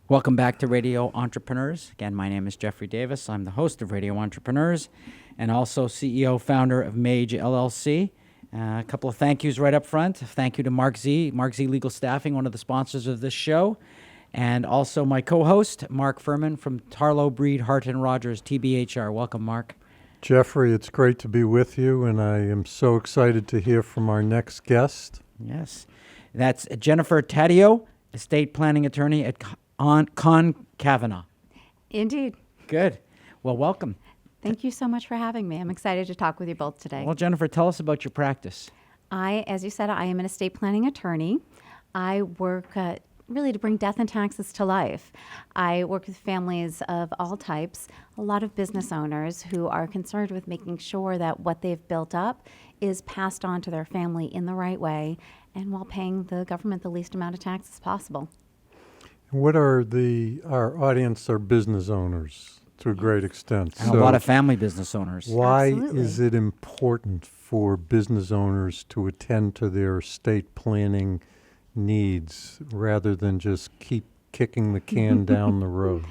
Welcome back to Radio Entrepreneurs. Again, my name is Jeffrey Davis. I'm the host of Radio Entrepreneurs and also CEO, founder of Mage, LLC. A couple of thank yous right up front. Thank you to Mark Z Legal Staffing, one of the sponsors of this show, and also my co-host, Mark Furman from Tarlow, Breed, Hart, and Rodgers, TBHR. Welcome, Mark. Jeffrey, it's great to be with you, and I am so excited to hear from our next guest. Yes. That's Jennifer Taddeo, estate planning attorney at Conn Kavanaugh. Indeed. Good. Well, welcome. Thank you so much for having me. I'm excited to talk with you both today. Well, Jennifer, tell us about your practice. As you said, I am an estate planning attorney. I work really to bring death and taxes to life. I work with families of all types, a lot of business owners who are concerned with making sure that what they've built up is passed on to their family in the right way and while paying the government the least amount of taxes possible. What are our audience are business owners to a great extent. And a lot of family business owners. Why Absolutely. is it important for business owners to attend to their estate planning needs rather than just keep kicking the can down the road?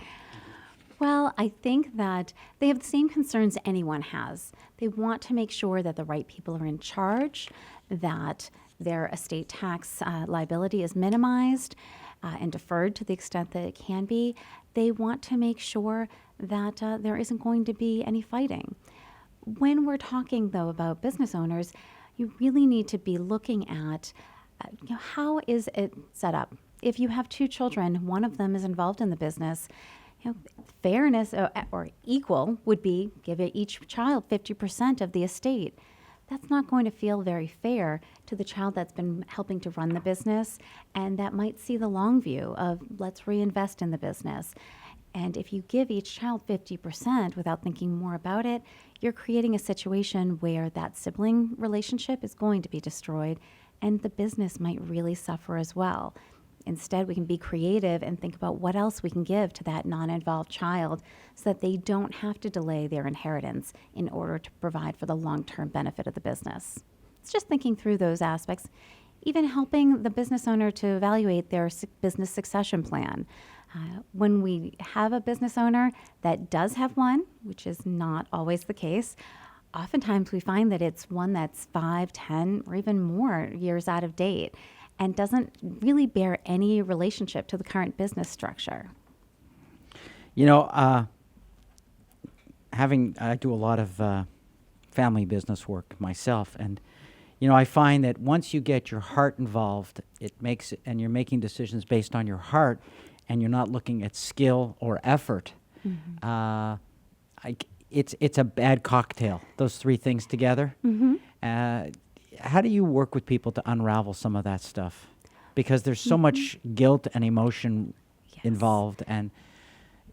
Well, I think that they have the same concerns anyone has. They want to make sure that the right people are in charge, that their estate tax liability is minimized and deferred to the extent that it can be. They want to make sure that there isn't going to be any fighting. When we're talking, though, about business owners, you really need to be looking at how is it set up. If you have two children, one of them is involved in the business, fairness or equal would be give each child 50% of the estate. That's not going to feel very fair to the child that's been helping to run the business, and that might see the long view of let's reinvest in the business. And if you give each child 50% without thinking more about it, you're creating a situation where that sibling relationship is going to be destroyed, and the business might really suffer as well. Instead, we can be creative and think about what else we can give to that non-involved child so that they don't have to delay their inheritance in order to provide for the long-term benefit of the business. It's just thinking through those aspects, even helping the business owner to evaluate their business succession plan. When we have a business owner that does have one, which is not always the case, oftentimes we find that it's one that's 5, 10, or even more years out of date, and doesn't really bear any relationship to the current business structure. You know, I do a lot of family business work myself, and I find that once you get your heart involved, and you're making decisions based on your heart, and you're not looking at skill or effort. Mm-hmm. It's a bad cocktail. Those three things together. Mm-hmm. How do you work with people to unravel some of that stuff? Because there's so much guilt and emotion involved, and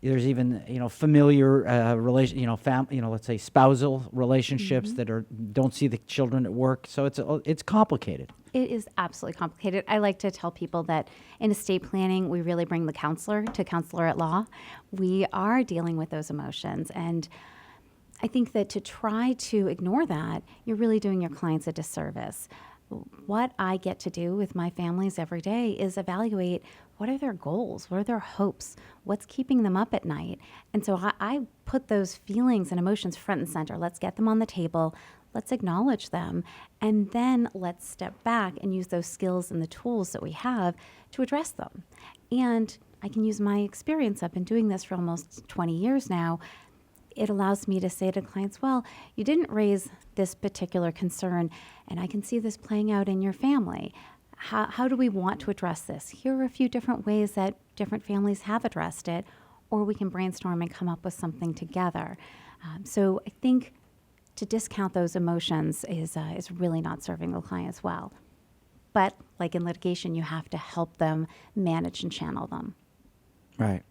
there's even familiar let's say spousal relationships that don't see the children at work. So it's complicated. It is absolutely complicated. I like to tell people that in estate planning, we really bring the counselor to counselor at law. We are dealing with those emotions, and I think that to try to ignore that, you're really doing your clients a disservice. What I get to do with my families every day is evaluate what are their goals, what are their hopes, what's keeping them up at night. And so I put those feelings and emotions front and center. Let's get them on the table. Let's acknowledge them. And then let's step back and use those skills and the tools that we have to address them. And I can use my experience. I've been doing this for almost 20 years now. It allows me to say to clients, well, you didn't raise this particular concern, and I can see this playing out in your family. How do we want to address this? Here are a few different ways that different families have addressed it, or we can brainstorm and come up with something together. So I think to discount those emotions is really not serving the clients well. But like in litigation, you have to help them manage and channel them. Right.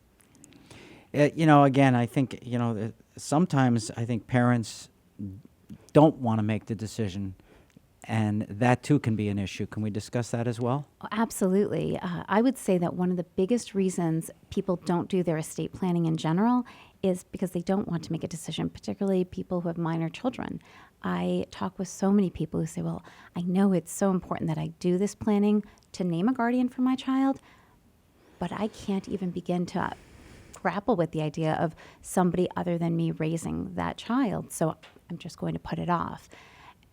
Again, I think, sometimes I think parents don't want to make the decision, and that too can be an issue. Can we discuss that as well? Oh, absolutely. I would say that one of the biggest reasons people don't do their estate planning in general is because they don't want to make a decision, particularly people who have minor children. I talk with so many people who say, well, I know it's so important that I do this planning to name a guardian for my child, but I can't even begin to grapple with the idea of somebody other than me raising that child. So I'm just going to put it off.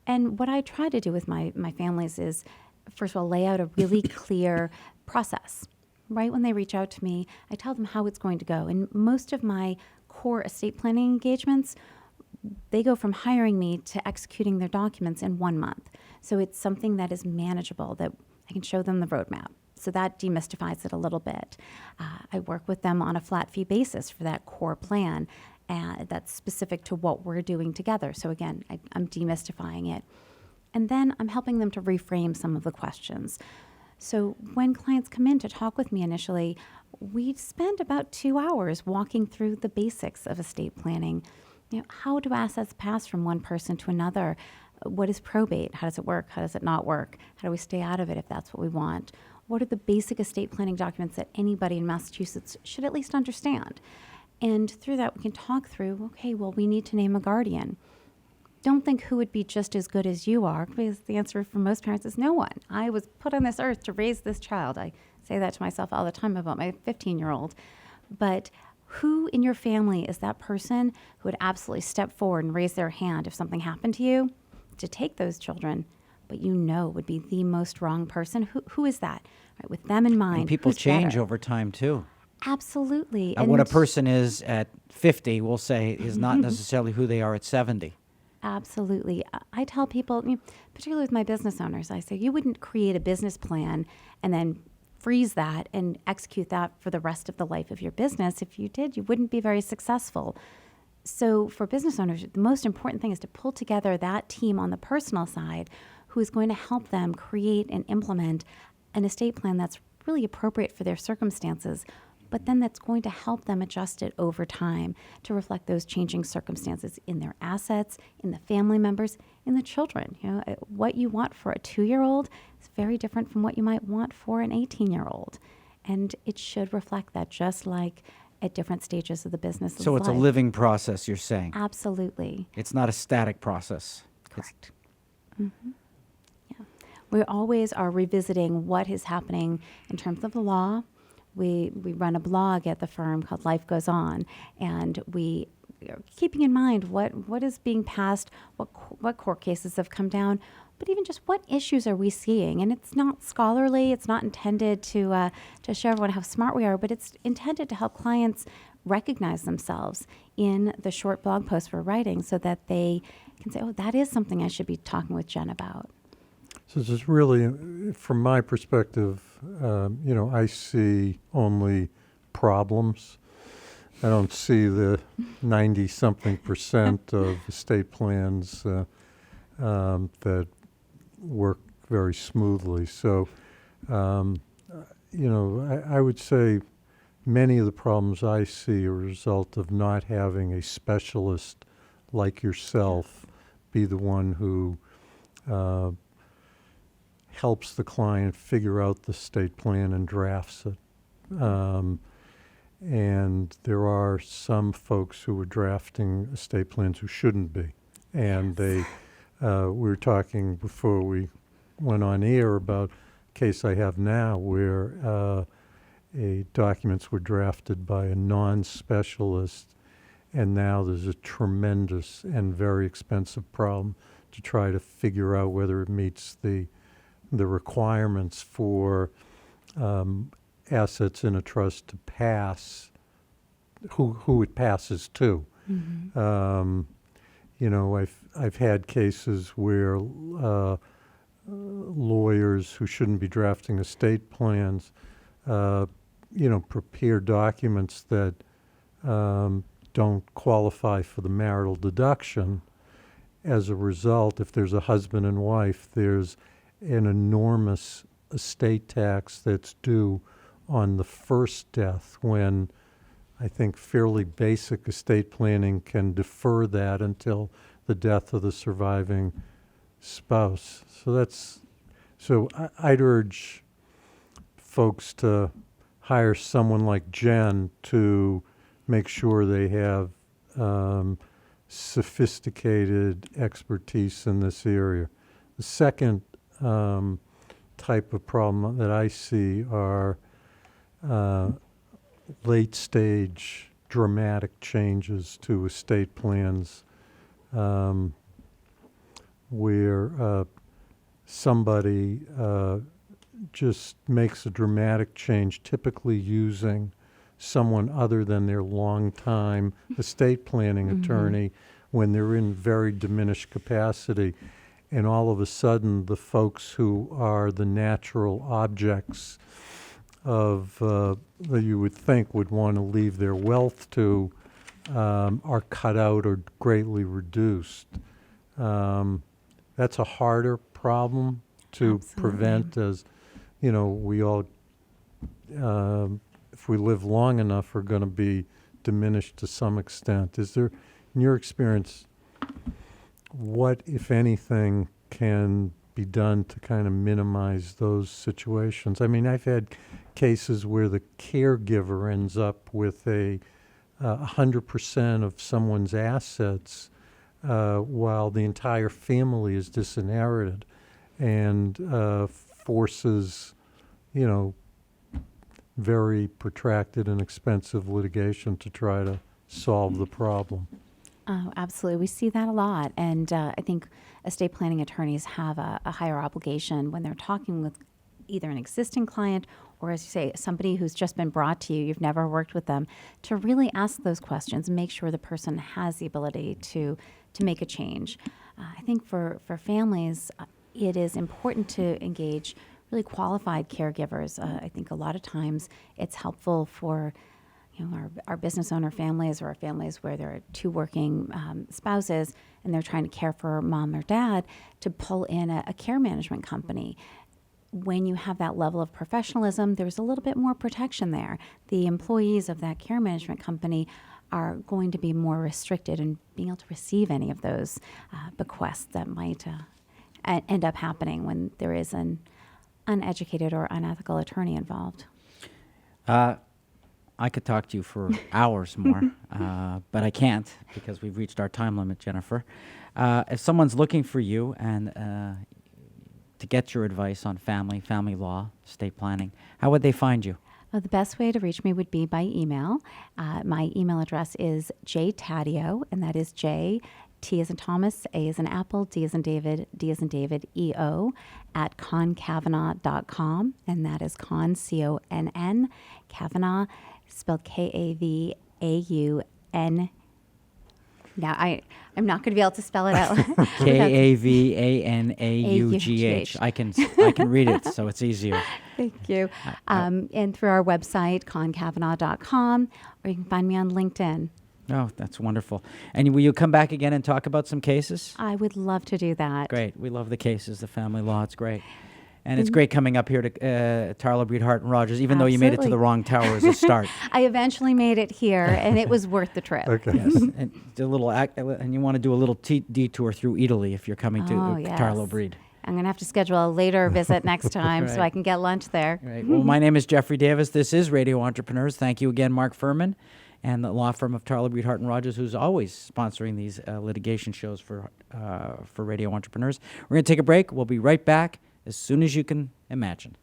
And what I try to do with my families is, first of all, lay out a really clear process. Right when they reach out to me, I tell them how it's going to go. And most of my core estate planning engagements, they go from hiring me to executing their documents in 1 month. So it's something that is manageable, that I can show them the roadmap. So that demystifies it a little bit. I work with them on a flat fee basis for that core plan that's specific to what we're doing together. So again, I'm demystifying it. And then I'm helping them to reframe some of the questions. So when clients come in to talk with me initially, we spend about 2 hours walking through the basics of estate planning. How do assets pass from one person to another? What is probate? How does it work? How does it not work? How do we stay out of it if that's what we want? What are the basic estate planning documents that anybody in Massachusetts should at least understand? And through that, we can talk through, okay, well, we need to name a guardian. Don't think who would be just as good as you are, because the answer for most parents is no one. I was put on this earth to raise this child. I say that to myself all the time about my 15-year-old. But who in your family is that person who would absolutely step forward and raise their hand if something happened to you to take those children, but would be the most wrong person? Who is that? Right, with them in mind. And people who's change better? over time, too. Absolutely. And what a person is at 50, we'll say, is not necessarily who they are at 70. Absolutely. I tell people, particularly with my business owners, I say, you wouldn't create a business plan and then freeze that and execute that for the rest of the life of your business. If you did, you wouldn't be very successful. So for business owners, the most important thing is to pull together that team on the personal side who is going to help them create and implement an estate plan that's really appropriate for their circumstances, but then that's going to help them adjust it over time to reflect those changing circumstances in their assets, in the family members, in the children. What you want for a 2-year-old is very different from what you might want for an 18-year-old. And it should reflect that, just like at different stages of the business. So it's a living process, you're saying. Absolutely. It's not a static process. Correct. Mm-hmm. Yeah. We always are revisiting what is happening in terms of the law. We run a blog at the firm called Life Goes On, and we are keeping in mind what is being passed, what court cases have come down, but even just what issues are we seeing. And it's not scholarly. It's not intended to show everyone how smart we are, but it's intended to help clients recognize themselves in the short blog posts we're writing so that they can say, oh, that is something I should be talking with Jen about. So this is really, from my perspective, I see only problems. I don't see the 90-something% of estate plans that work very smoothly. So, I would say many of the problems I see are a result of not having a specialist like yourself be the one who helps the client figure out the estate plan and drafts it. And there are some folks who are drafting estate plans who shouldn't be. And we were talking before we went on air about a case I have now where documents were drafted by a non-specialist, and now there's a tremendous and very expensive problem to try to figure out whether it meets the requirements for assets in a trust to pass, who it passes to. Mm-hmm. I've had cases where lawyers who shouldn't be drafting estate plans, prepare documents that don't qualify for the marital deduction. As a result, if there's a husband and wife, there's an enormous estate tax that's due on the first death, when I think fairly basic estate planning can defer that until the death of the surviving spouse. So I'd urge folks to hire someone like Jen to make sure they have sophisticated expertise in this area. The second type of problem that I see are, late-stage dramatic changes to estate plans where somebody just makes a dramatic change, typically using someone other than their longtime estate planning attorney when they're in very diminished capacity. And all of a sudden, the folks who are the natural objects of that you would think would want to leave their wealth to are cut out or greatly reduced. That's a harder problem to Absolutely. prevent, as you know, we all, if we live long enough, are going to be diminished to some extent. Is there, in your experience, what, if anything, can be done to kind of minimize those situations? I mean, I've had cases where the caregiver ends up with 100% of someone's assets while the entire family is disinherited, and forces, you know, very protracted and expensive litigation to try to solve the problem. Oh, absolutely. We see that a lot. And I think estate planning attorneys have a higher obligation when they're talking with either an existing client or, as you say, somebody who's just been brought to you, you've never worked with them, to really ask those questions and make sure the person has the ability to make a change. I think for families, it is important to engage really qualified caregivers. I think a lot of times it's helpful for our business owner families or our families where there are two working spouses and they're trying to care for mom or dad to pull in a care management company. When you have that level of professionalism, there's a little bit more protection there. The employees of that care management company are going to be more restricted in being able to receive any of those bequests that might end up happening when there is an uneducated or unethical attorney involved. I could talk to you for hours more, but I can't because we've reached our time limit, Jennifer. If someone's looking for you and to get your advice on family law, estate planning, how would they find you? The best way to reach me would be by email. My email address is jtaddeo, and that is J, T as in Thomas, A as in Apple, D as in David, D as in David, EO, at connkavanaugh.com, and that is Conn, C-O-N-N, Kavanaugh, spelled K-A-V-A-U-N. Now, I'm not going to be able to spell it out. K-A-V-A-N-A-U-G-H. I can read it, so it's easier. Thank you. And through our website, connkavanaugh.com, or you can find me on LinkedIn. Oh, that's wonderful. And will you come back again and talk about some cases? I would love to do that. Great. We love the cases, the family law. It's great. And it's great coming up here to Tarlow, Breed, Hart, and Rodgers, even though you made it to Absolutely. the wrong tower as a start. I eventually made it here, and it was worth the trip. Okay. Yes. And a little and you want to do a little detour through Italy if you're coming to Tarlow, yes. Breed. I'm going to have to schedule a later visit next time so Right. I can get lunch there. Right. Well, my name is Jeffrey Davis. This is Radio Entrepreneurs. Thank you again, Mark Furman, and the law firm of Tarlow, Breed, Hart, and Rodgers, who's always sponsoring these litigation shows for Radio Entrepreneurs. We're going to take a break. We'll be right back as soon as you can imagine.